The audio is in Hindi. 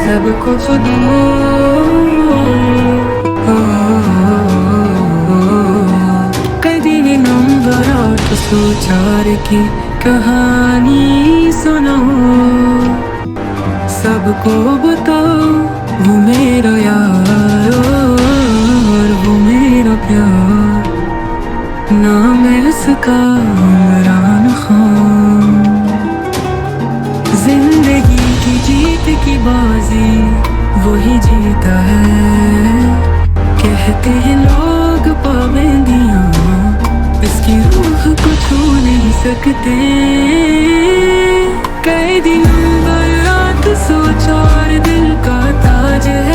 सब कुछ दूर। कभी नंबर आठ सौ चार की कहानी सुनाओ, सबको बताओ वो मेरा यार और वो मेरा प्यार। नाम है उसका इमरान खान। जिंदगी की जीत की बाजी वही जीता है। कहते हैं लोग पाबंदियां इसकी रूह को छू नहीं सकते। कैदी नंबर 804 दिल का ताज है।